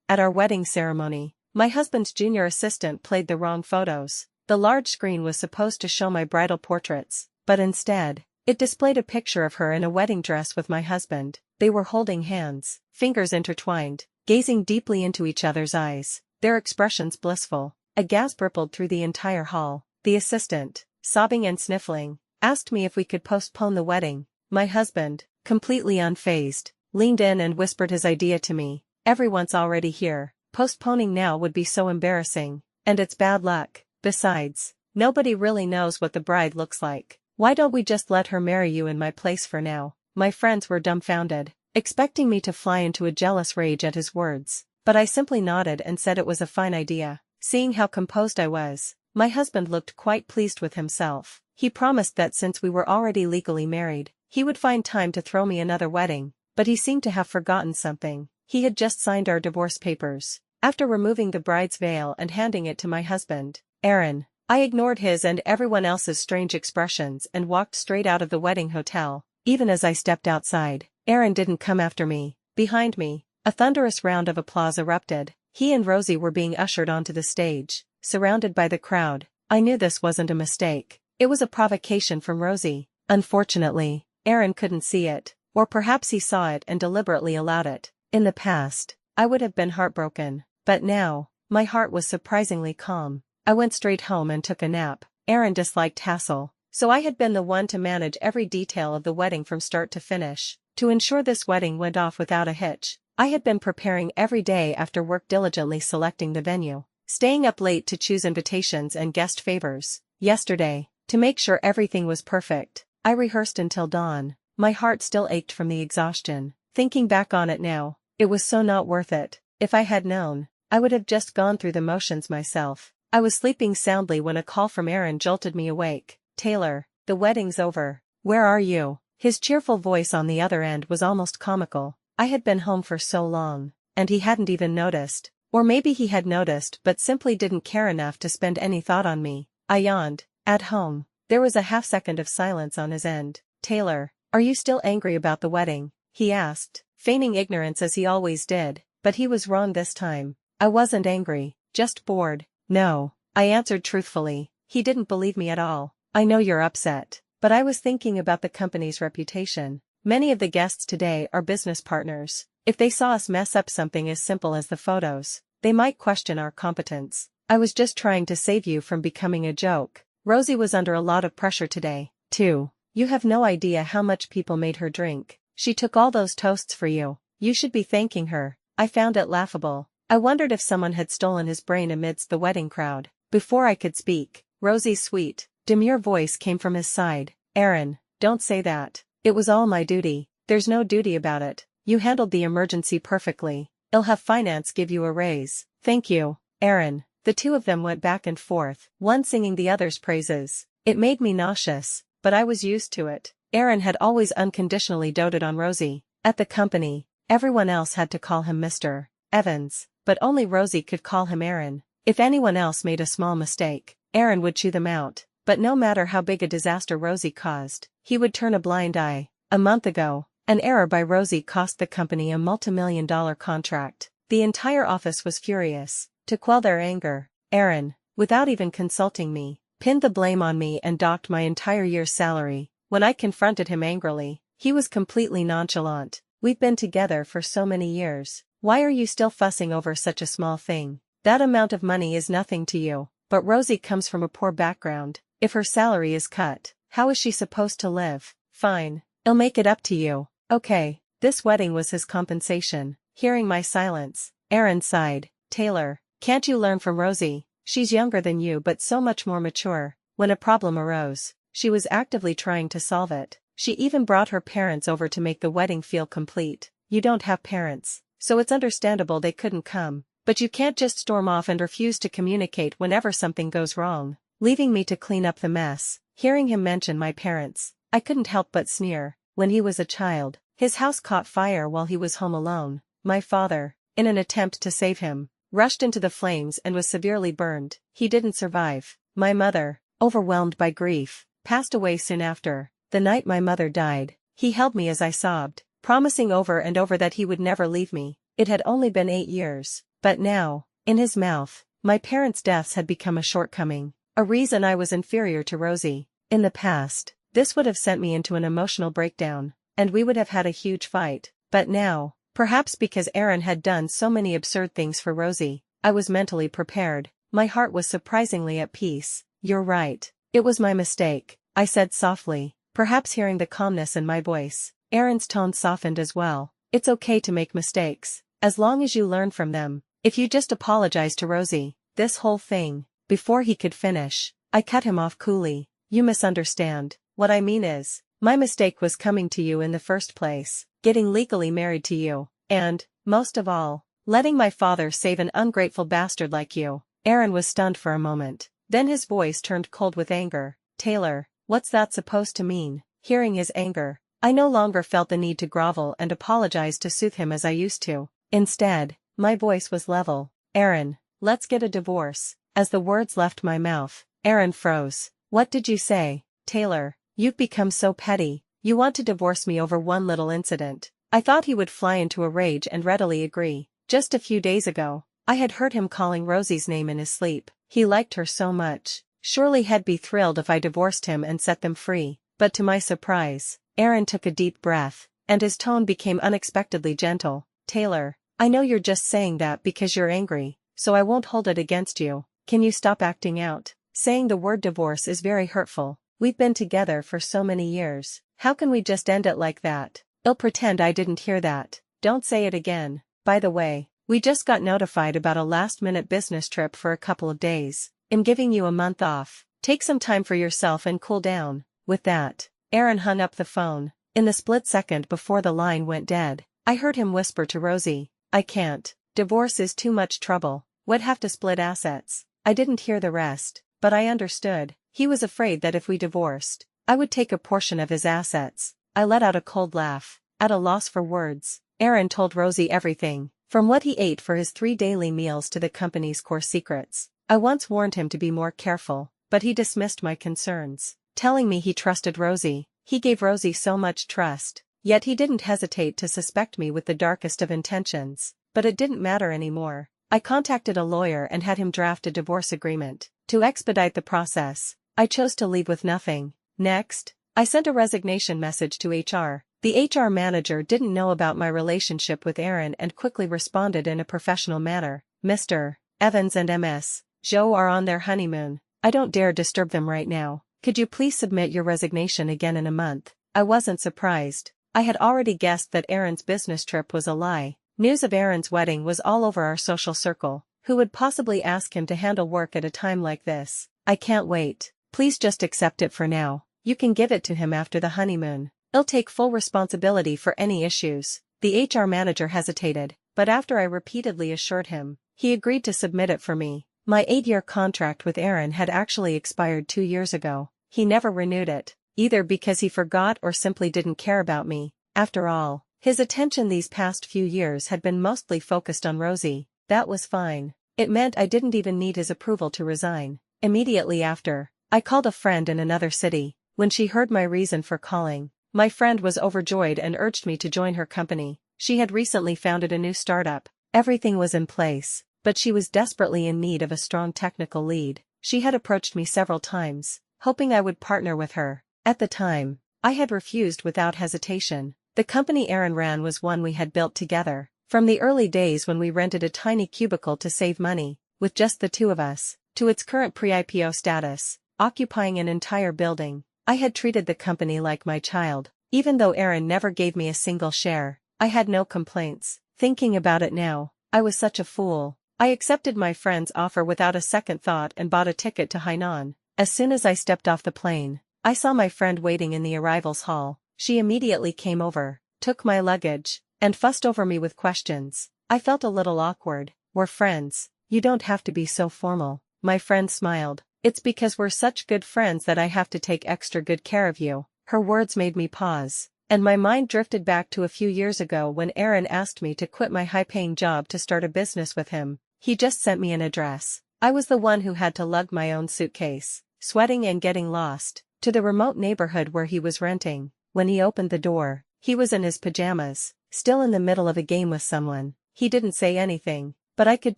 At our wedding ceremony, my husband's junior assistant played the wrong photos. The large screen was supposed to show my bridal portraits, but instead, it displayed a picture of her in a wedding dress with my husband. They were holding hands, fingers intertwined, gazing deeply into each other's eyes, their expressions blissful. A gasp rippled through the entire hall. The assistant, sobbing and sniffling, asked me if we could postpone the wedding. My husband, completely unfazed, leaned in and whispered his idea to me. Everyone's already here. Postponing now would be so embarrassing, and it's bad luck. Besides, nobody really knows what the bride looks like. Why don't we just let her marry you in my place for now? My friends were dumbfounded, expecting me to fly into a jealous rage at his words, but I simply nodded and said it was a fine idea. Seeing how composed I was, my husband looked quite pleased with himself. He promised that since we were already legally married, he would find time to throw me another wedding, but he seemed to have forgotten something. He had just signed our divorce papers. After removing the bride's veil and handing it to my husband, Aaron, I ignored his and everyone else's strange expressions and walked straight out of the wedding hotel. Even as I stepped outside, Aaron didn't come after me. Behind me, a thunderous round of applause erupted. He and Rosie were being ushered onto the stage, surrounded by the crowd. I knew this wasn't a mistake. It was a provocation from Rosie. Unfortunately, Aaron couldn't see it, or perhaps he saw it and deliberately allowed it. In the past, I would have been heartbroken, but now, my heart was surprisingly calm. I went straight home and took a nap. Aaron disliked hassle, so I had been the one to manage every detail of the wedding from start to finish. To ensure this wedding went off without a hitch, I had been preparing every day after work, diligently selecting the venue, staying up late to choose invitations and guest favors. Yesterday, to make sure everything was perfect, I rehearsed until dawn. My heart still ached from the exhaustion. Thinking back on it now, it was so not worth it. If I had known, I would have just gone through the motions myself. I was sleeping soundly when a call from Aaron jolted me awake. "Taylor, the wedding's over. Where are you?" His cheerful voice on the other end was almost comical. I had been home for so long, and he hadn't even noticed. Or maybe he had noticed but simply didn't care enough to spend any thought on me. I yawned. "At home." There was a half-second of silence on his end. "Taylor, are you still angry about the wedding?" he asked, feigning ignorance as he always did, but he was wrong this time. I wasn't angry, just bored. "No," I answered truthfully. He didn't believe me at all. "I know you're upset, but I was thinking about the company's reputation. Many of the guests today are business partners. If they saw us mess up something as simple as the photos, they might question our competence. I was just trying to save you from becoming a joke." Rosie was under a lot of pressure today, too. "You have no idea how much people made her drink. She took all those toasts for you. You should be thanking her." I found it laughable. I wondered if someone had stolen his brain amidst the wedding crowd. Before I could speak, Rosie's sweet, demure voice came from his side. "Aaron, don't say that. It was all my duty." "There's no duty about it. You handled the emergency perfectly. I'll have finance give you a raise." "Thank you, Aaron." The two of them went back and forth, one singing the other's praises. It made me nauseous, but I was used to it. Aaron had always unconditionally doted on Rosie. At the company, everyone else had to call him Mr. Evans, but only Rosie could call him Aaron. If anyone else made a small mistake, Aaron would chew them out. But no matter how big a disaster Rosie caused, he would turn a blind eye. A month ago, an error by Rosie cost the company a multi-million-dollar contract. The entire office was furious. To quell their anger, Aaron, without even consulting me, pinned the blame on me and docked my entire year's salary. When I confronted him angrily, he was completely nonchalant. "We've been together for so many years. Why are you still fussing over such a small thing? That amount of money is nothing to you." But Rosie comes from a poor background. If her salary is cut, how is she supposed to live? "Fine, I'll make it up to you." Okay, this wedding was his compensation. Hearing my silence, Aaron sighed. "Taylor, can't you learn from Rosie? She's younger than you but so much more mature." When a problem arose, she was actively trying to solve it. She even brought her parents over to make the wedding feel complete. You don't have parents, so it's understandable they couldn't come. But you can't just storm off and refuse to communicate whenever something goes wrong, leaving me to clean up the mess. Hearing him mention my parents, I couldn't help but sneer. When he was a child, his house caught fire while he was home alone. My father, in an attempt to save him, rushed into the flames and was severely burned. He didn't survive. My mother, overwhelmed by grief, passed away soon after. The night my mother died, he held me as I sobbed, promising over and over that he would never leave me. It had only been 8 years, But now, in his mouth, my parents' deaths had become a shortcoming, a reason I was inferior to Rosie. In the past, this would have sent me into an emotional breakdown, and we would have had a huge fight. But now, perhaps because Aaron had done so many absurd things for Rosie, I was mentally prepared. My heart was surprisingly at peace. "You're right. It was my mistake," I said softly, perhaps hearing the calmness in my voice. Aaron's tone softened as well. "It's okay to make mistakes, as long as you learn from them. If you just apologize to Rosie, this whole thing..." Before he could finish, I cut him off coolly. "You misunderstand. What I mean is, my mistake was coming to you in the first place, getting legally married to you, and, most of all, letting my father save an ungrateful bastard like you." Aaron was stunned for a moment. Then his voice turned cold with anger. "Taylor, what's that supposed to mean?" Hearing his anger, I no longer felt the need to grovel and apologize to soothe him as I used to. Instead, my voice was level. "Aaron, let's get a divorce." As the words left my mouth, Aaron froze. "What did you say?" "Taylor, you've become so petty. You want to divorce me over one little incident." I thought he would fly into a rage and readily agree. Just a few days ago, I had heard him calling Rosie's name in his sleep. He liked her so much. Surely he'd be thrilled if I divorced him and set them free. But to my surprise, Aaron took a deep breath, and his tone became unexpectedly gentle. "Taylor, I know you're just saying that because you're angry, so I won't hold it against you. Can you stop acting out? Saying the word divorce is very hurtful. We've been together for so many years. How can we just end it like that?" "I'll pretend I didn't hear that. Don't say it again. By the way, we just got notified about a last-minute business trip for a couple of days. I'm giving you a month off. Take some time for yourself and cool down." With that, Aaron hung up the phone. In the split second before the line went dead, I heard him whisper to Rosie, "I can't. Divorce is too much trouble. We'd have to split assets." I didn't hear the rest, but I understood. He was afraid that if we divorced, I would take a portion of his assets. I let out a cold laugh, at a loss for words. Aaron told Rosie everything, from what he ate for his 3 daily meals to the company's core secrets. I once warned him to be more careful, but he dismissed my concerns, telling me he trusted Rosie. He gave Rosie so much trust, yet he didn't hesitate to suspect me with the darkest of intentions. But it didn't matter anymore. I contacted a lawyer and had him draft a divorce agreement. To expedite the process, I chose to leave with nothing. Next, I sent a resignation message to HR. The HR manager didn't know about my relationship with Aaron and quickly responded in a professional manner. "Mr. Evans and Ms. Joe are on their honeymoon. I don't dare disturb them right now. Could you please submit your resignation again in a month?" I wasn't surprised. I had already guessed that Aaron's business trip was a lie. News of Aaron's wedding was all over our social circle. Who would possibly ask him to handle work at a time like this? "I can't wait. Please just accept it for now. You can give it to him after the honeymoon. He'll take full responsibility for any issues." The HR manager hesitated, but after I repeatedly assured him, he agreed to submit it for me. My 8-year contract with Aaron had actually expired 2 years ago. He never renewed it, either because he forgot or simply didn't care about me. After all, his attention these past few years had been mostly focused on Rosie. That was fine. It meant I didn't even need his approval to resign. Immediately after, I called a friend in another city. When she heard my reason for calling, my friend was overjoyed and urged me to join her company. She had recently founded a new startup. Everything was in place, but she was desperately in need of a strong technical lead. She had approached me several times, hoping I would partner with her. At the time, I had refused without hesitation. The company Aaron ran was one we had built together. From the early days when we rented a tiny cubicle to save money, with just the two of us, to its current pre-IPO status, occupying an entire building, I had treated the company like my child. Even though Aaron never gave me a single share, I had no complaints. Thinking about it now, I was such a fool. I accepted my friend's offer without a second thought and bought a ticket to Hainan. As soon as I stepped off the plane, I saw my friend waiting in the arrivals hall. She immediately came over, took my luggage, and fussed over me with questions. I felt a little awkward. "We're friends. You don't have to be so formal." My friend smiled. "It's because we're such good friends that I have to take extra good care of you." Her words made me pause, and my mind drifted back to a few years ago when Aaron asked me to quit my high-paying job to start a business with him. He just sent me an address. I was the one who had to lug my own suitcase, sweating and getting lost, to the remote neighborhood where he was renting. When he opened the door, he was in his pajamas, still in the middle of a game with someone. He didn't say anything, but I could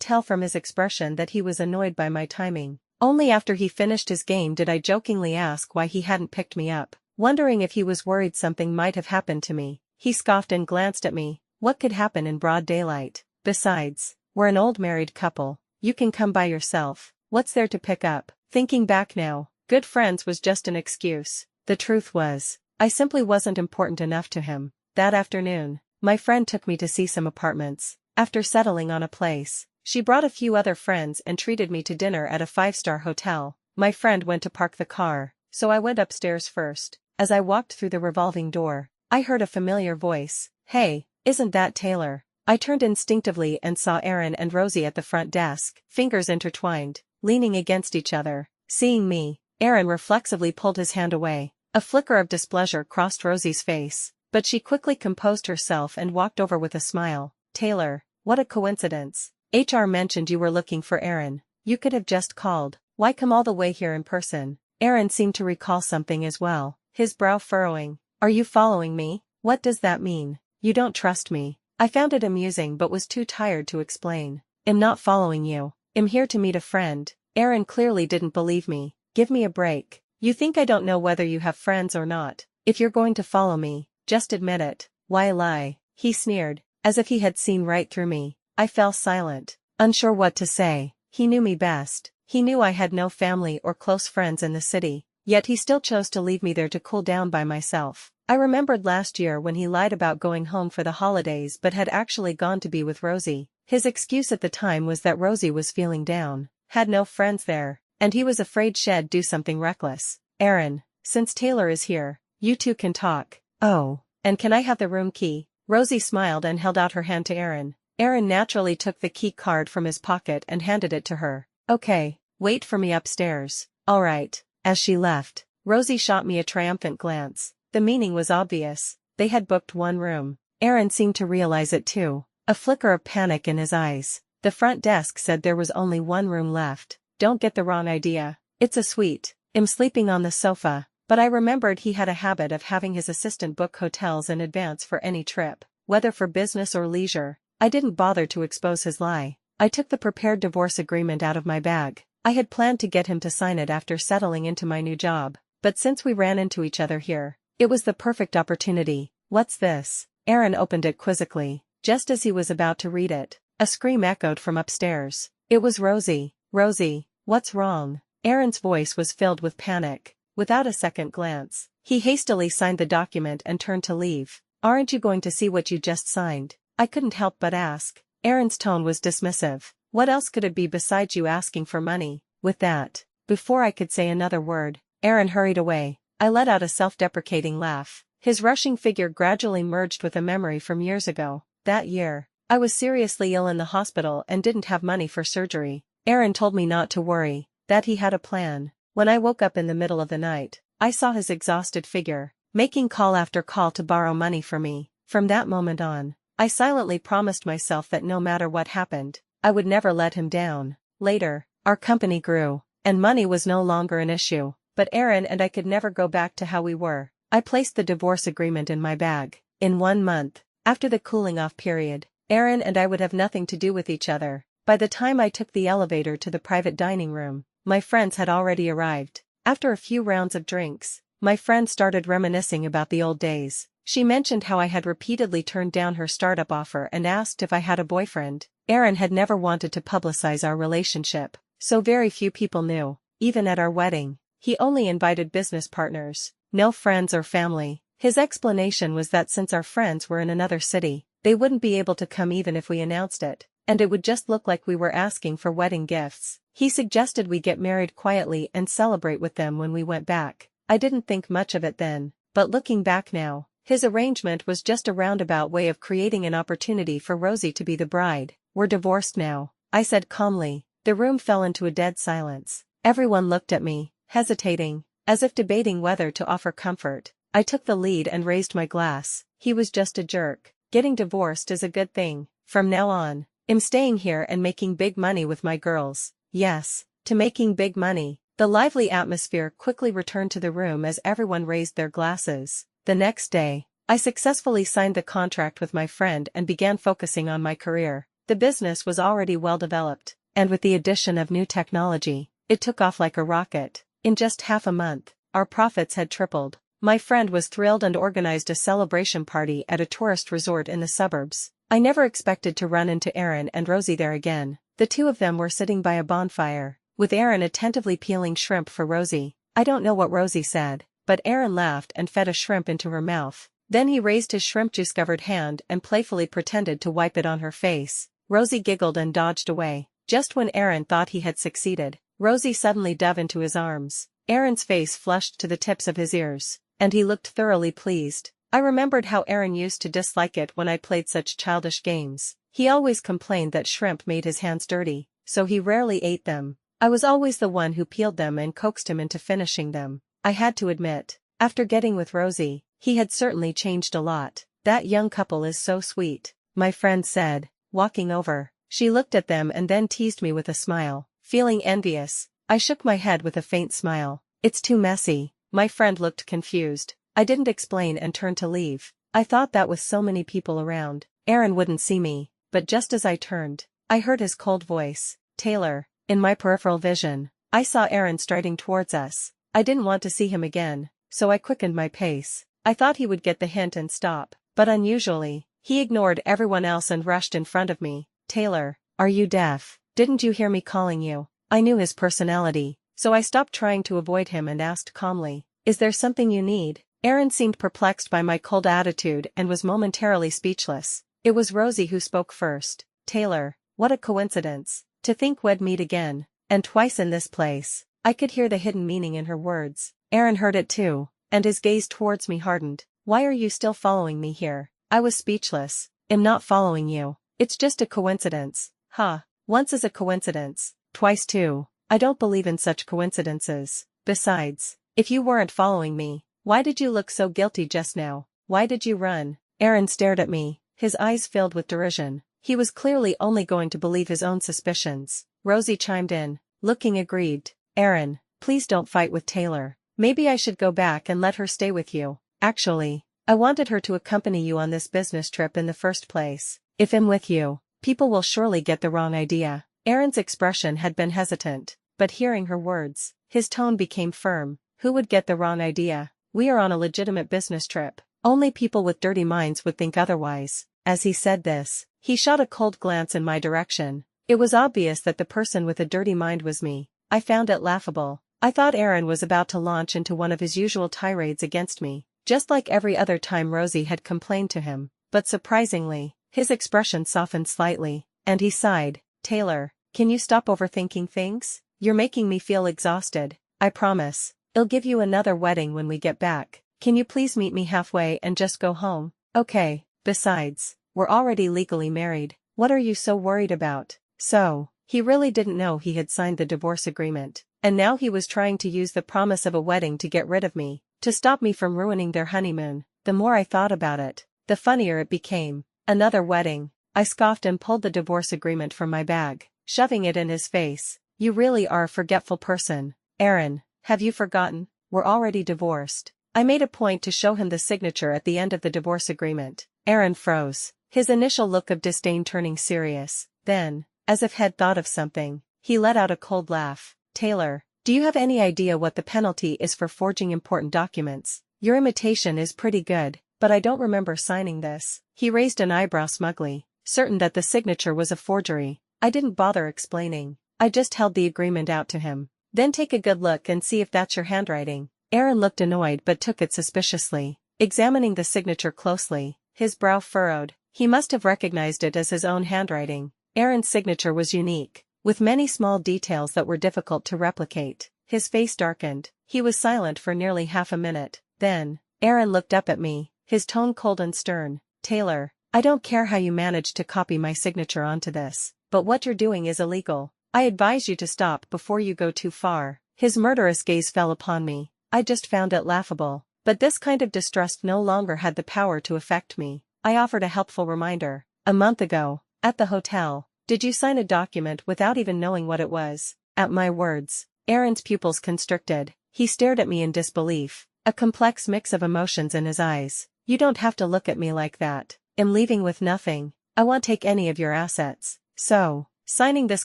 tell from his expression that he was annoyed by my timing. Only after he finished his game did I jokingly ask why he hadn't picked me up, wondering if he was worried something might have happened to me. He scoffed and glanced at me. What could happen in broad daylight? Besides, we're an old married couple. You can come by yourself. What's there to pick up? Thinking back now, good friends was just an excuse. The truth was, I simply wasn't important enough to him. That afternoon, my friend took me to see some apartments. After settling on a place, she brought a few other friends and treated me to dinner at a 5-star hotel. My friend went to park the car, so I went upstairs first. As I walked through the revolving door, I heard a familiar voice. Hey, isn't that Taylor? I turned instinctively and saw Aaron and Rosie at the front desk, fingers intertwined, leaning against each other. Seeing me, Aaron reflexively pulled his hand away. A flicker of displeasure crossed Rosie's face, but she quickly composed herself and walked over with a smile. Taylor, what a coincidence. HR mentioned you were looking for Aaron. You could have just called. Why come all the way here in person? Aaron seemed to recall something as well, his brow furrowing. Are you following me? What does that mean? You don't trust me. I found it amusing but was too tired to explain. I'm not following you. I'm here to meet a friend. Aaron clearly didn't believe me. Give me a break. You think I don't know whether you have friends or not? If you're going to follow me, just admit it. Why lie? He sneered, as if he had seen right through me. I fell silent, unsure what to say. He knew me best. He knew I had no family or close friends in the city, yet he still chose to leave me there to cool down by myself. I remembered last year when he lied about going home for the holidays but had actually gone to be with Rosie. His excuse at the time was that Rosie was feeling down, had no friends there, and he was afraid she'd do something reckless. Aaron, since Taylor is here, you two can talk. Oh, and can I have the room key? Rosie smiled and held out her hand to Aaron. Aaron naturally took the key card from his pocket and handed it to her. Okay, wait for me upstairs. All right. As she left, Rosie shot me a triumphant glance. The meaning was obvious. They had booked one room. Aaron seemed to realize it too. A flicker of panic in his eyes. The front desk said there was only one room left. Don't get the wrong idea. It's a suite. I'm sleeping on the sofa. But I remembered he had a habit of having his assistant book hotels in advance for any trip, whether for business or leisure. I didn't bother to expose his lie. I took the prepared divorce agreement out of my bag. I had planned to get him to sign it after settling into my new job, but since we ran into each other here, it was the perfect opportunity. What's this? Aaron opened it quizzically. Just as he was about to read it, a scream echoed from upstairs. It was Rosie. Rosie, what's wrong? Aaron's voice was filled with panic. Without a second glance, he hastily signed the document and turned to leave. Aren't you going to see what you just signed? I couldn't help but ask. Aaron's tone was dismissive. What else could it be besides you asking for money? With that, before I could say another word, Aaron hurried away. I let out a self-deprecating laugh. His rushing figure gradually merged with a memory from years ago. That year, I was seriously ill in the hospital and didn't have money for surgery. Aaron told me not to worry, that he had a plan. When I woke up in the middle of the night, I saw his exhausted figure, making call after call to borrow money for me. From that moment on, I silently promised myself that no matter what happened, I would never let him down. Later, our company grew, and money was no longer an issue. But Aaron and I could never go back to how we were. I placed the divorce agreement in my bag. In 1 month, after the cooling-off period, Aaron and I would have nothing to do with each other. By the time I took the elevator to the private dining room, my friends had already arrived. After a few rounds of drinks, my friend started reminiscing about the old days. She mentioned how I had repeatedly turned down her startup offer and asked if I had a boyfriend. Aaron had never wanted to publicize our relationship, so very few people knew. Even at our wedding, he only invited business partners, no friends or family. His explanation was that since our friends were in another city, they wouldn't be able to come even if we announced it, and it would just look like we were asking for wedding gifts. He suggested we get married quietly and celebrate with them when we went back. I didn't think much of it then, but looking back now, his arrangement was just a roundabout way of creating an opportunity for Rosie to be the bride. We're divorced now, I said calmly. The room fell into a dead silence. Everyone looked at me, hesitating, as if debating whether to offer comfort. I took the lead and raised my glass. He was just a jerk. Getting divorced is a good thing. From now on, I'm staying here and making big money with my girls. Yes, to making big money. The lively atmosphere quickly returned to the room as everyone raised their glasses. The next day, I successfully signed the contract with my friend and began focusing on my career. The business was already well developed, and with the addition of new technology, it took off like a rocket. In just half a month, our profits had tripled. My friend was thrilled and organized a celebration party at a tourist resort in the suburbs. I never expected to run into Aaron and Rosie there again. The two of them were sitting by a bonfire, with Aaron attentively peeling shrimp for Rosie. I don't know what Rosie said, but Aaron laughed and fed a shrimp into her mouth. Then he raised his shrimp juice-covered hand and playfully pretended to wipe it on her face. Rosie giggled and dodged away. Just when Aaron thought he had succeeded, Rosie suddenly dove into his arms. Aaron's face flushed to the tips of his ears, and he looked thoroughly pleased. I remembered how Aaron used to dislike it when I played such childish games. He always complained that shrimp made his hands dirty, so he rarely ate them. I was always the one who peeled them and coaxed him into finishing them. I had to admit, after getting with Rosie, he had certainly changed a lot. That young couple is so sweet, my friend said, walking over. She looked at them and then teased me with a smile. Feeling envious, I shook my head with a faint smile. It's too messy. My friend looked confused. I didn't explain and turned to leave. I thought that with so many people around, Aaron wouldn't see me, but just as I turned, I heard his cold voice. Taylor. In my peripheral vision, I saw Aaron striding towards us. I didn't want to see him again, so I quickened my pace. I thought he would get the hint and stop, but unusually, he ignored everyone else and rushed in front of me. Taylor, are you deaf? Didn't you hear me calling you? I knew his personality, so I stopped trying to avoid him and asked calmly, is there something you need? Aaron seemed perplexed by my cold attitude and was momentarily speechless. It was Rosie who spoke first. Taylor, what a coincidence. To think we'd meet again, and twice in this place. I could hear the hidden meaning in her words. Aaron heard it too, and his gaze towards me hardened. Why are you still following me here? I was speechless. I'm not following you. It's just a coincidence. Huh. Once is a coincidence. Twice too. I don't believe in such coincidences. Besides, if you weren't following me, why did you look so guilty just now? Why did you run? Aaron stared at me, his eyes filled with derision. He was clearly only going to believe his own suspicions. Rosie chimed in, looking aggrieved. Aaron, please don't fight with Taylor. Maybe I should go back and let her stay with you. Actually, I wanted her to accompany you on this business trip in the first place. If I'm with you, people will surely get the wrong idea. Aaron's expression had been hesitant, but hearing her words, his tone became firm. Who would get the wrong idea? We are on a legitimate business trip. Only people with dirty minds would think otherwise. As he said this, he shot a cold glance in my direction. It was obvious that the person with a dirty mind was me. I found it laughable. I thought Aaron was about to launch into one of his usual tirades against me, just like every other time Rosie had complained to him. But surprisingly, his expression softened slightly, and he sighed. Taylor, can you stop overthinking things? You're making me feel exhausted. I promise, I'll give you another wedding when we get back. Can you please meet me halfway and just go home? Okay. Besides, we're already legally married. What are you so worried about? So, he really didn't know he had signed the divorce agreement, and now he was trying to use the promise of a wedding to get rid of me, to stop me from ruining their honeymoon. The more I thought about it, the funnier it became. Another wedding. I scoffed and pulled the divorce agreement from my bag, shoving it in his face. You really are a forgetful person. Aaron, have you forgotten? We're already divorced. I made a point to show him the signature at the end of the divorce agreement. Aaron froze, his initial look of disdain turning serious. Then, as if he'd thought of something, he let out a cold laugh. Taylor, do you have any idea what the penalty is for forging important documents? Your imitation is pretty good, but I don't remember signing this. He raised an eyebrow smugly, certain that the signature was a forgery. I didn't bother explaining. I just held the agreement out to him. Then take a good look and see if that's your handwriting. Aaron looked annoyed but took it suspiciously, examining the signature closely. His brow furrowed. He must have recognized it as his own handwriting. Aaron's signature was unique, with many small details that were difficult to replicate. His face darkened. He was silent for nearly half a minute. Then, Aaron looked up at me, his tone cold and stern. Taylor, I don't care how you managed to copy my signature onto this, but what you're doing is illegal. I advise you to stop before you go too far. His murderous gaze fell upon me. I just found it laughable. But this kind of distrust no longer had the power to affect me. I offered a helpful reminder. A month ago, at the hotel, did you sign a document without even knowing what it was? At my words, Aaron's pupils constricted. He stared at me in disbelief, a complex mix of emotions in his eyes. You don't have to look at me like that. I'm leaving with nothing. I won't take any of your assets. So, signing this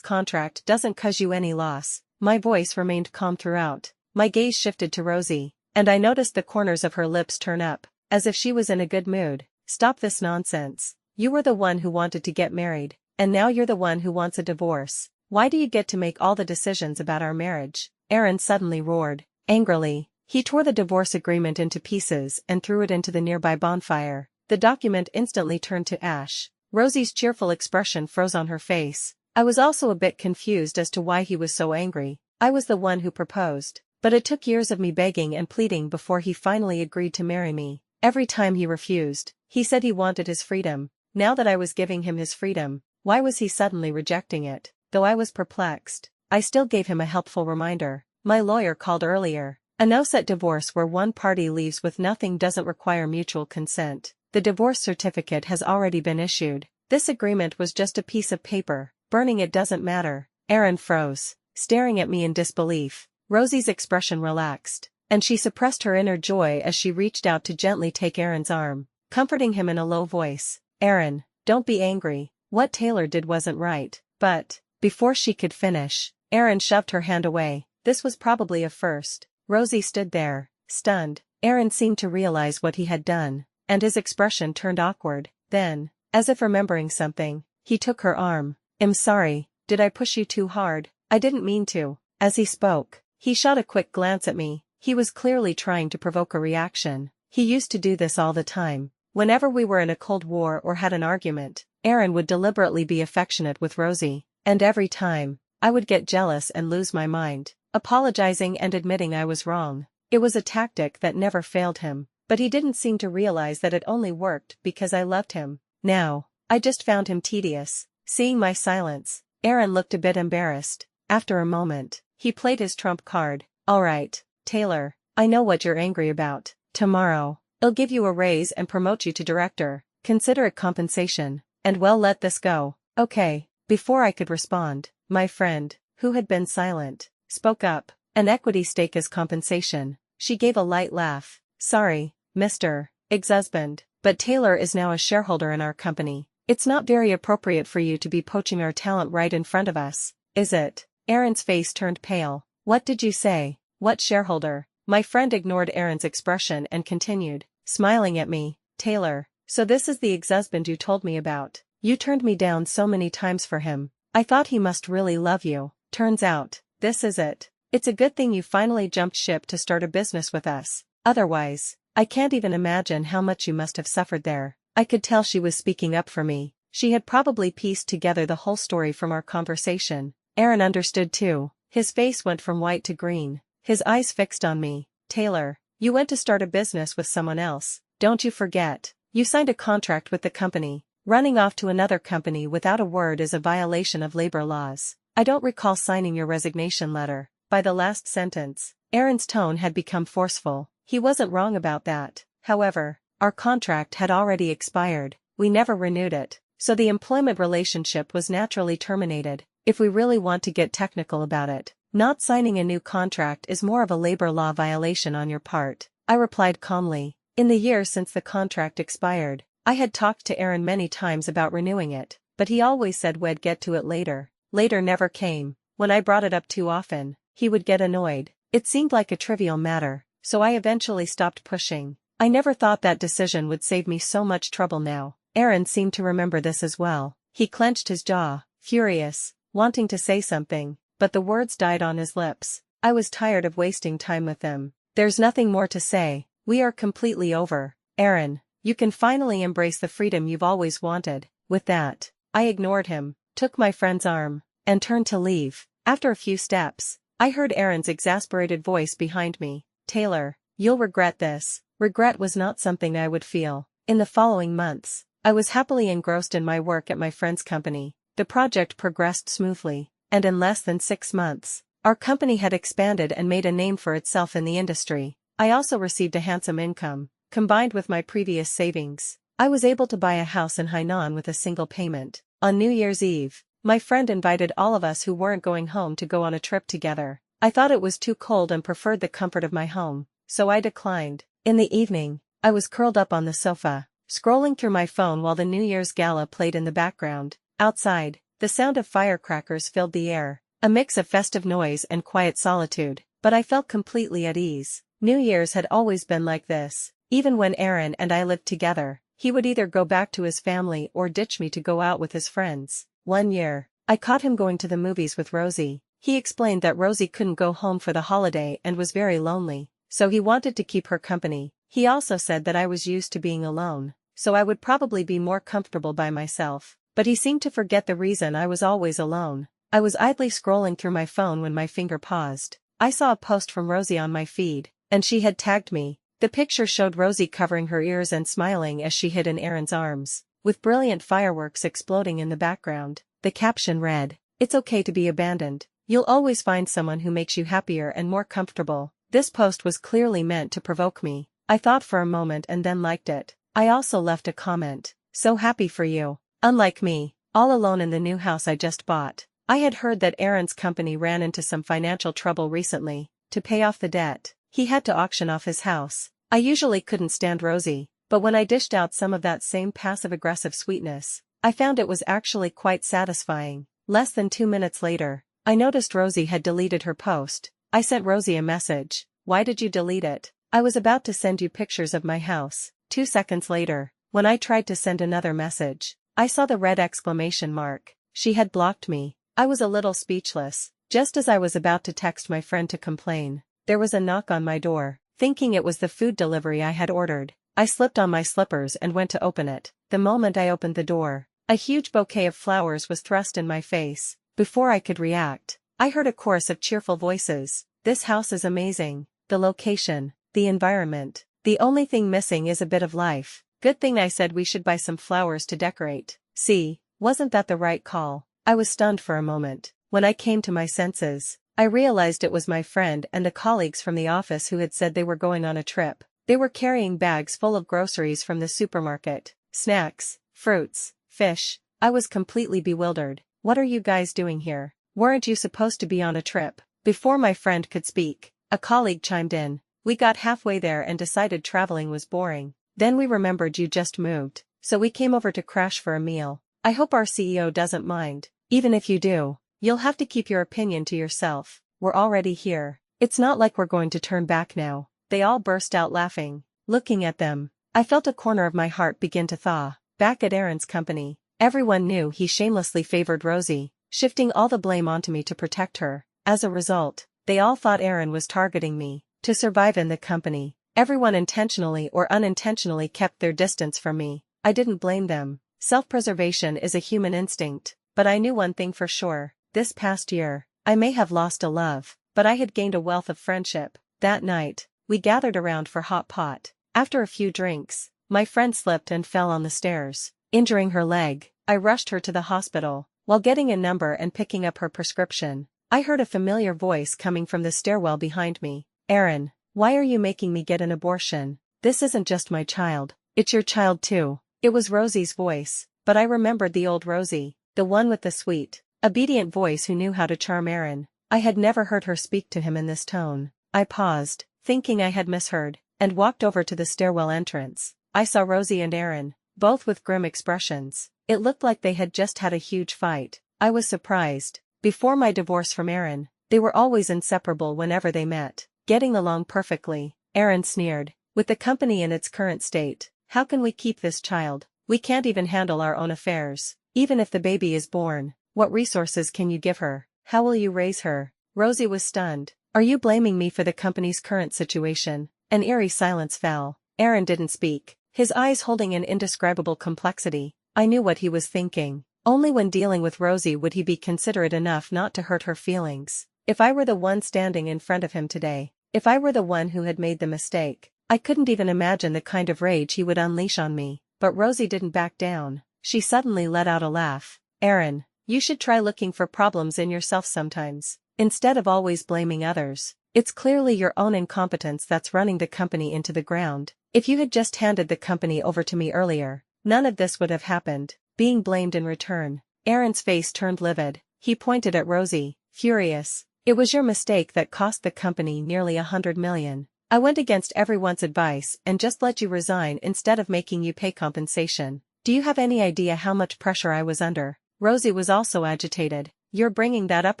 contract doesn't cause you any loss. My voice remained calm throughout. My gaze shifted to Rosie, and I noticed the corners of her lips turn up, as if she was in a good mood. Stop this nonsense. You were the one who wanted to get married, and now you're the one who wants a divorce. Why do you get to make all the decisions about our marriage? Aaron suddenly roared, angrily. He tore the divorce agreement into pieces and threw it into the nearby bonfire. The document instantly turned to ash. Rosie's cheerful expression froze on her face. I was also a bit confused as to why he was so angry. I was the one who proposed, but it took years of me begging and pleading before he finally agreed to marry me. Every time he refused, he said he wanted his freedom. Now that I was giving him his freedom, why was he suddenly rejecting it? Though I was perplexed, I still gave him a helpful reminder. My lawyer called earlier. A no-set divorce where one party leaves with nothing doesn't require mutual consent. The divorce certificate has already been issued. This agreement was just a piece of paper. Burning it doesn't matter. Aaron froze, staring at me in disbelief. Rosie's expression relaxed, and she suppressed her inner joy as she reached out to gently take Aaron's arm, comforting him in a low voice. Aaron, don't be angry. What Taylor did wasn't right. But, before she could finish, Aaron shoved her hand away. This was probably a first. Rosie stood there, stunned. Aaron seemed to realize what he had done, and his expression turned awkward. Then, as if remembering something, he took her arm. I'm sorry, did I push you too hard? I didn't mean to. As he spoke, he shot a quick glance at me. He was clearly trying to provoke a reaction. He used to do this all the time. Whenever we were in a cold war or had an argument, Aaron would deliberately be affectionate with Rosie, and every time, I would get jealous and lose my mind, apologizing and admitting I was wrong. It was a tactic that never failed him, but he didn't seem to realize that it only worked because I loved him. Now, I just found him tedious. Seeing my silence, Aaron looked a bit embarrassed. After a moment, he played his trump card. All right, Taylor, I know what you're angry about. Tomorrow, I'll give you a raise and promote you to director. Consider it compensation, and well, let this go. Okay. Before I could respond, my friend, who had been silent, spoke up. An equity stake as compensation. She gave a light laugh. Sorry, Mr. Ex-husband, but Taylor is now a shareholder in our company. It's not very appropriate for you to be poaching our talent right in front of us, is it? Aaron's face turned pale. What did you say? What shareholder? My friend ignored Aaron's expression and continued, smiling at me. Taylor, so this is the ex-husband you told me about. You turned me down so many times for him. I thought he must really love you. Turns out, this is it. It's a good thing you finally jumped ship to start a business with us. Otherwise, I can't even imagine how much you must have suffered there. I could tell she was speaking up for me. She had probably pieced together the whole story from our conversation. Aaron understood too. His face went from white to green, his eyes fixed on me. Taylor, you went to start a business with someone else. Don't you forget. You signed a contract with the company. Running off to another company without a word is a violation of labor laws. I don't recall signing your resignation letter. By the last sentence, Aaron's tone had become forceful. He wasn't wrong about that. However, our contract had already expired. We never renewed it, so the employment relationship was naturally terminated. If we really want to get technical about it, not signing a new contract is more of a labor law violation on your part. I replied calmly. In the year since the contract expired, I had talked to Aaron many times about renewing it, but he always said we'd get to it later. Later never came. When I brought it up too often, he would get annoyed. It seemed like a trivial matter, so I eventually stopped pushing. I never thought that decision would save me so much trouble now. Aaron seemed to remember this as well. He clenched his jaw, furious, wanting to say something, but the words died on his lips. I was tired of wasting time with him. There's nothing more to say. We are completely over. Aaron, you can finally embrace the freedom you've always wanted. With that, I ignored him, took my friend's arm, and turned to leave. After a few steps, I heard Aaron's exasperated voice behind me. Taylor, you'll regret this. Regret was not something I would feel. In the following months, I was happily engrossed in my work at my friend's company. The project progressed smoothly, and in less than 6 months, our company had expanded and made a name for itself in the industry. I also received a handsome income. Combined with my previous savings, I was able to buy a house in Hainan with a single payment. On New Year's Eve, my friend invited all of us who weren't going home to go on a trip together. I thought it was too cold and preferred the comfort of my home, so I declined. In the evening, I was curled up on the sofa, scrolling through my phone while the New Year's gala played in the background. Outside, The sound of firecrackers filled the air, a mix of festive noise and quiet solitude, but I felt completely at ease. New Year's had always been like this. Even when Aaron and I lived together, he would either go back to his family or ditch me to go out with his friends. One year, I caught him going to the movies with Rosie. He explained that Rosie couldn't go home for the holiday and was very lonely, so he wanted to keep her company. He also said that I was used to being alone, so I would probably be more comfortable by myself. But he seemed to forget the reason I was always alone. I was idly scrolling through my phone when my finger paused. I saw a post from Rosie on my feed, and she had tagged me. The picture showed Rosie covering her ears and smiling as she hid in Aaron's arms, with brilliant fireworks exploding in the background. The caption read, "It's okay to be abandoned. You'll always find someone who makes you happier and more comfortable." This post was clearly meant to provoke me. I thought for a moment and then liked it. I also left a comment, "So happy for you. Unlike me, all alone in the new house I just bought." I had heard that Aaron's company ran into some financial trouble recently. To pay off the debt, he had to auction off his house. I usually couldn't stand Rosie, but when I dished out some of that same passive-aggressive sweetness, I found it was actually quite satisfying. Less than 2 minutes later, I noticed Rosie had deleted her post. I sent Rosie a message. "Why did you delete it? I was about to send you pictures of my house." 2 seconds later, when I tried to send another message, I saw the red exclamation mark. She had blocked me. I was a little speechless. Just as I was about to text my friend to complain, there was a knock on my door. Thinking it was the food delivery I had ordered, I slipped on my slippers and went to open it. The moment I opened the door, a huge bouquet of flowers was thrust in my face. Before I could react, I heard a chorus of cheerful voices. "This house is amazing. The location, the environment. The only thing missing is a bit of life." Good thing I said we should buy some flowers to decorate. See, wasn't that the right call? I was stunned for a moment. When I came to my senses, I realized it was my friend and the colleagues from the office who had said they were going on a trip. They were carrying bags full of groceries from the supermarket, snacks, fruits, fish. I was completely bewildered. "What are you guys doing here? Weren't you supposed to be on a trip?" Before my friend could speak, a colleague chimed in. "We got halfway there and decided traveling was boring. Then we remembered you just moved, so we came over to crash for a meal. I hope our CEO doesn't mind. Even if you do, you'll have to keep your opinion to yourself. We're already here. It's not like we're going to turn back now." They all burst out laughing. Looking at them, I felt a corner of my heart begin to thaw. Back at Aaron's company, everyone knew he shamelessly favored Rosie, shifting all the blame onto me to protect her. As a result, they all thought Aaron was targeting me. To survive in the company, everyone intentionally or unintentionally kept their distance from me. I didn't blame them. Self-preservation is a human instinct. But I knew one thing for sure. This past year, I may have lost a love, but I had gained a wealth of friendship. That night, we gathered around for hot pot. After a few drinks, my friend slipped and fell on the stairs, injuring her leg. I rushed her to the hospital. While getting a number and picking up her prescription, I heard a familiar voice coming from the stairwell behind me. "Aaron, why are you making me get an abortion? This isn't just my child, it's your child too." It was Rosie's voice, but I remembered the old Rosie. The one with the sweet, obedient voice who knew how to charm Aaron. I had never heard her speak to him in this tone. I paused, thinking I had misheard, and walked over to the stairwell entrance. I saw Rosie and Aaron, both with grim expressions. It looked like they had just had a huge fight. I was surprised. Before my divorce from Aaron, they were always inseparable whenever they met, getting along perfectly. Aaron sneered, "With the company in its current state, how can we keep this child? We can't even handle our own affairs. Even if the baby is born, what resources can you give her? How will you raise her?" Rosie was stunned. "Are you blaming me for the company's current situation?" An eerie silence fell. Aaron didn't speak, his eyes holding an indescribable complexity. I knew what he was thinking. Only when dealing with Rosie would he be considerate enough not to hurt her feelings. If I were the one standing in front of him today, if I were the one who had made the mistake, I couldn't even imagine the kind of rage he would unleash on me. But Rosie didn't back down. She suddenly let out a laugh. "Aaron, you should try looking for problems in yourself sometimes, instead of always blaming others. It's clearly your own incompetence that's running the company into the ground. If you had just handed the company over to me earlier, none of this would have happened." Being blamed in return, Aaron's face turned livid. He pointed at Rosie, furious. "It was your mistake that cost the company nearly $100 million. I went against everyone's advice and just let you resign instead of making you pay compensation. Do you have any idea how much pressure I was under? Rosie was also agitated. You're bringing that up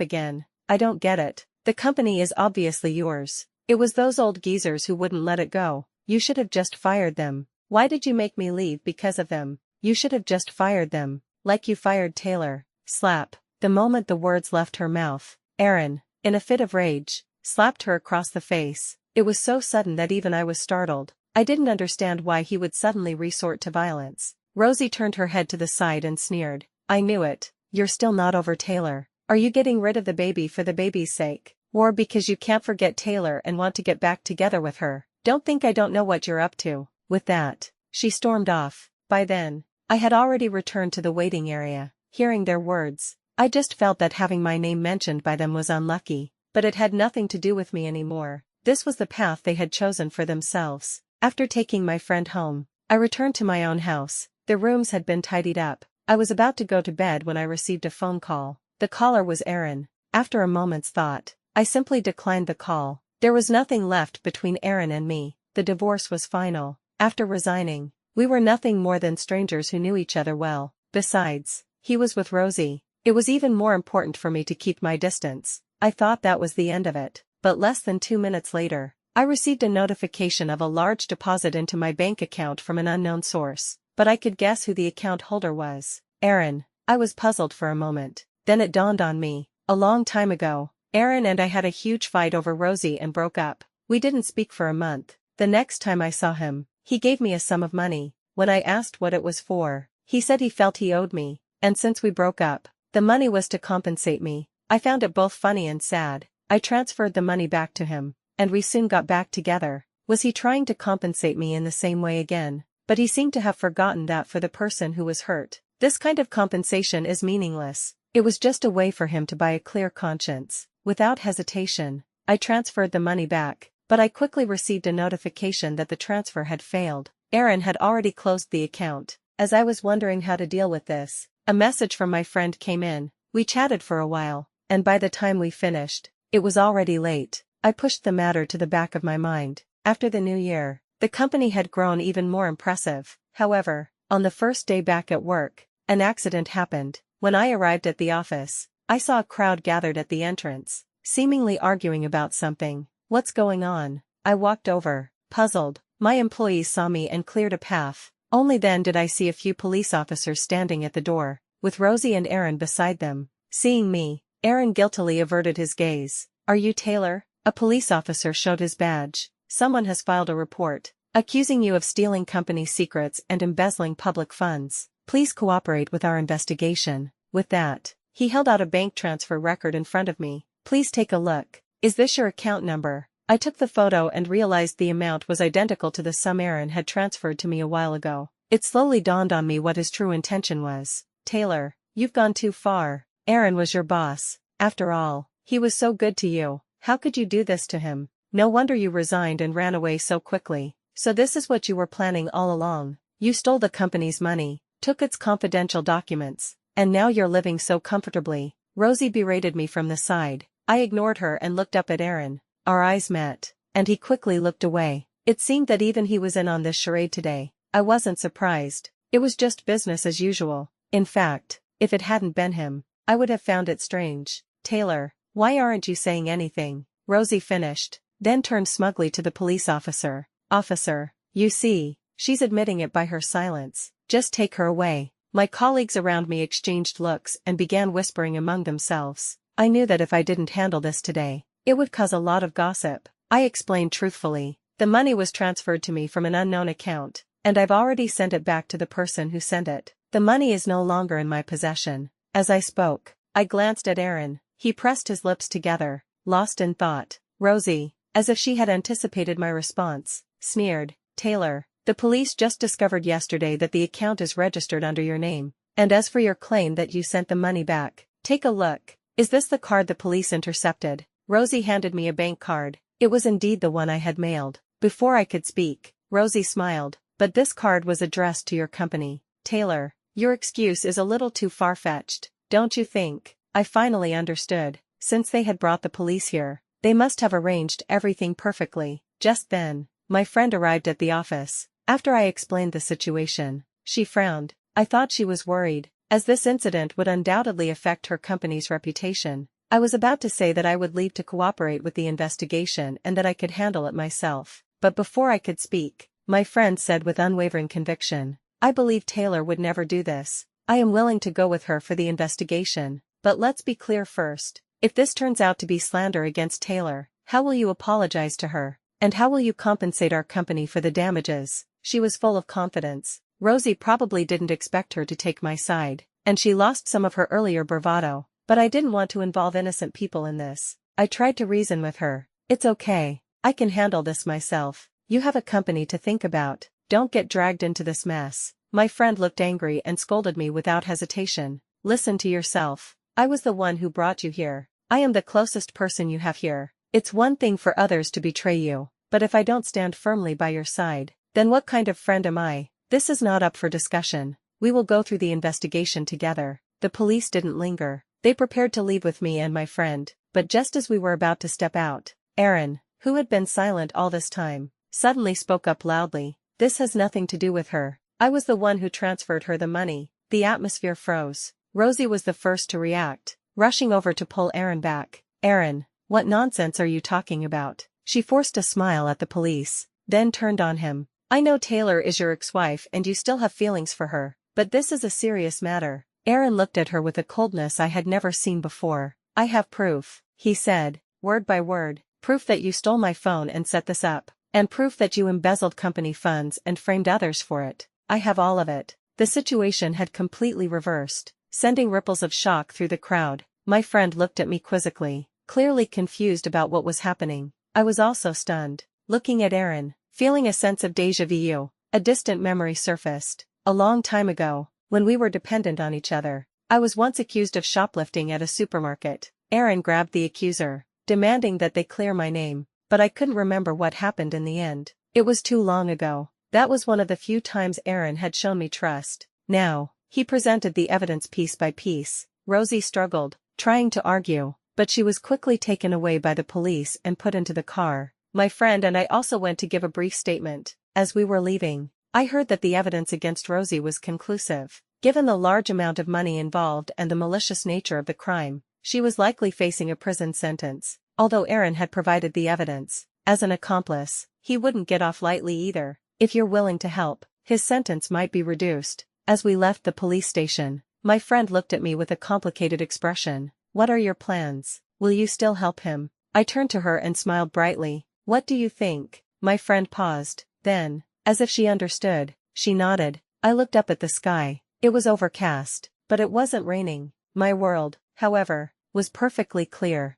again. I don't get it. The company is obviously yours. It was those old geezers who wouldn't let it go. You should have just fired them. Why did you make me leave because of them? You should have just fired them. Like you fired Taylor. Slap. The moment the words left her mouth, Aaron, in a fit of rage, slapped her across the face. It was so sudden that even I was startled. I didn't understand why he would suddenly resort to violence. Rosie turned her head to the side and sneered. I knew it. You're still not over Taylor. Are you getting rid of the baby for the baby's sake? Or because you can't forget Taylor and want to get back together with her? Don't think I don't know what you're up to. With that, she stormed off. By then, I had already returned to the waiting area. Hearing their words, I just felt that having my name mentioned by them was unlucky, but it had nothing to do with me anymore. This was the path they had chosen for themselves. After taking my friend home, I returned to my own house. The rooms had been tidied up. I was about to go to bed when I received a phone call. The caller was Aaron. After a moment's thought, I simply declined the call. There was nothing left between Aaron and me. The divorce was final. After resigning, we were nothing more than strangers who knew each other well. Besides, he was with Rosie. It was even more important for me to keep my distance. I thought that was the end of it. But less than 2 minutes later, I received a notification of a large deposit into my bank account from an unknown source. But I could guess who the account holder was. Aaron. I was puzzled for a moment. Then it dawned on me. A long time ago, Aaron and I had a huge fight over Rosie and broke up. We didn't speak for a month. The next time I saw him, he gave me a sum of money. When I asked what it was for, he said he felt he owed me. And since we broke up, the money was to compensate me. I found it both funny and sad. I transferred the money back to him, and we soon got back together. Was he trying to compensate me in the same way again? But he seemed to have forgotten that for the person who was hurt, this kind of compensation is meaningless. It was just a way for him to buy a clear conscience. Without hesitation, I transferred the money back, but I quickly received a notification that the transfer had failed. Aaron had already closed the account. As I was wondering how to deal with this, a message from my friend came in. We chatted for a while, and by the time we finished, it was already late. I pushed the matter to the back of my mind. After the new year, the company had grown even more impressive. However, on the first day back at work, an accident happened. When I arrived at the office, I saw a crowd gathered at the entrance, seemingly arguing about something. What's going on? I walked over, puzzled. My employees saw me and cleared a path. Only then did I see a few police officers standing at the door, with Rosie and Aaron beside them. Seeing me, Aaron guiltily averted his gaze. Are you Taylor? A police officer showed his badge. Someone has filed a report, accusing you of stealing company secrets and embezzling public funds. Please cooperate with our investigation. With that, he held out a bank transfer record in front of me. Please take a look. Is this your account number? I took the photo and realized the amount was identical to the sum Aaron had transferred to me a while ago. It slowly dawned on me what his true intention was. Taylor, you've gone too far. Aaron was your boss. After all, he was so good to you. How could you do this to him? No wonder you resigned and ran away so quickly. So this is what you were planning all along. You stole the company's money, took its confidential documents, and now you're living so comfortably. Rosie berated me from the side. I ignored her and looked up at Aaron. Our eyes met, and he quickly looked away. It seemed that even he was in on this charade today. I wasn't surprised. It was just business as usual. In fact, if it hadn't been him, I would have found it strange. Taylor, why aren't you saying anything? Rosie finished, then turned smugly to the police officer. Officer, you see, she's admitting it by her silence. Just take her away. My colleagues around me exchanged looks and began whispering among themselves. I knew that if I didn't handle this today, it would cause a lot of gossip. I explained truthfully. The money was transferred to me from an unknown account, and I've already sent it back to the person who sent it. The money is no longer in my possession. As I spoke, I glanced at Aaron. He pressed his lips together, lost in thought. Rosie, as if she had anticipated my response, sneered. Taylor, the police just discovered yesterday that the account is registered under your name. And as for your claim that you sent the money back, take a look. Is this the card the police intercepted? Rosie handed me a bank card. It was indeed the one I had mailed. Before I could speak, Rosie smiled. But this card was addressed to your company. Taylor, your excuse is a little too far-fetched, don't you think? I finally understood. Since they had brought the police here, they must have arranged everything perfectly. Just then, my friend arrived at the office. After I explained the situation, she frowned. I thought she was worried. as this incident would undoubtedly affect her company's reputation. I was about to say that I would leave to cooperate with the investigation and that I could handle it myself. But before I could speak, my friend said with unwavering conviction, "I believe Taylor would never do this. I am willing to go with her for the investigation. But let's be clear first. If this turns out to be slander against Taylor, how will you apologize to her? And how will you compensate our company for the damages?" She was full of confidence. Rosie probably didn't expect her to take my side, and she lost some of her earlier bravado. But I didn't want to involve innocent people in this. I tried to reason with her. "It's okay. I can handle this myself. You have a company to think about. Don't get dragged into this mess." My friend looked angry and scolded me without hesitation. "Listen to yourself. I was the one who brought you here. I am the closest person you have here. It's one thing for others to betray you, but if I don't stand firmly by your side, then what kind of friend am I? This is not up for discussion. We will go through the investigation together." The police didn't linger. They prepared to leave with me and my friend, but just as we were about to step out, Aaron, who had been silent all this time, suddenly spoke up loudly. "This has nothing to do with her. I was the one who transferred her the money." The atmosphere froze. Rosie was the first to react, rushing over to pull Aaron back. "Aaron, what nonsense are you talking about?" She forced a smile at the police, then turned on him. "I know Taylor is your ex-wife and you still have feelings for her, but this is a serious matter." Aaron looked at her with a coldness I had never seen before. "I have proof," he said, word by word. "Proof that you stole my phone and set this up. And proof that you embezzled company funds and framed others for it. I have all of it." The situation had completely reversed, sending ripples of shock through the crowd. My friend looked at me quizzically, clearly confused about what was happening. I was also stunned, looking at Aaron, feeling a sense of déjà vu. A distant memory surfaced. A long time ago, when we were dependent on each other, I was once accused of shoplifting at a supermarket. Aaron grabbed the accuser, demanding that they clear my name, but I couldn't remember what happened in the end. It was too long ago. That was one of the few times Aaron had shown me trust. Now, he presented the evidence piece by piece. Rosie struggled, trying to argue, but she was quickly taken away by the police and put into the car. My friend and I also went to give a brief statement. As we were leaving, I heard that the evidence against Rosie was conclusive. Given the large amount of money involved and the malicious nature of the crime, she was likely facing a prison sentence. Although Aaron had provided the evidence, as an accomplice, he wouldn't get off lightly either. "If you're willing to help, his sentence might be reduced." As we left the police station, my friend looked at me with a complicated expression. "What are your plans? Will you still help him?" I turned to her and smiled brightly. "What do you think?" My friend paused, then, as if she understood, she nodded. I looked up at the sky. It was overcast, but it wasn't raining. My world, however, was perfectly clear.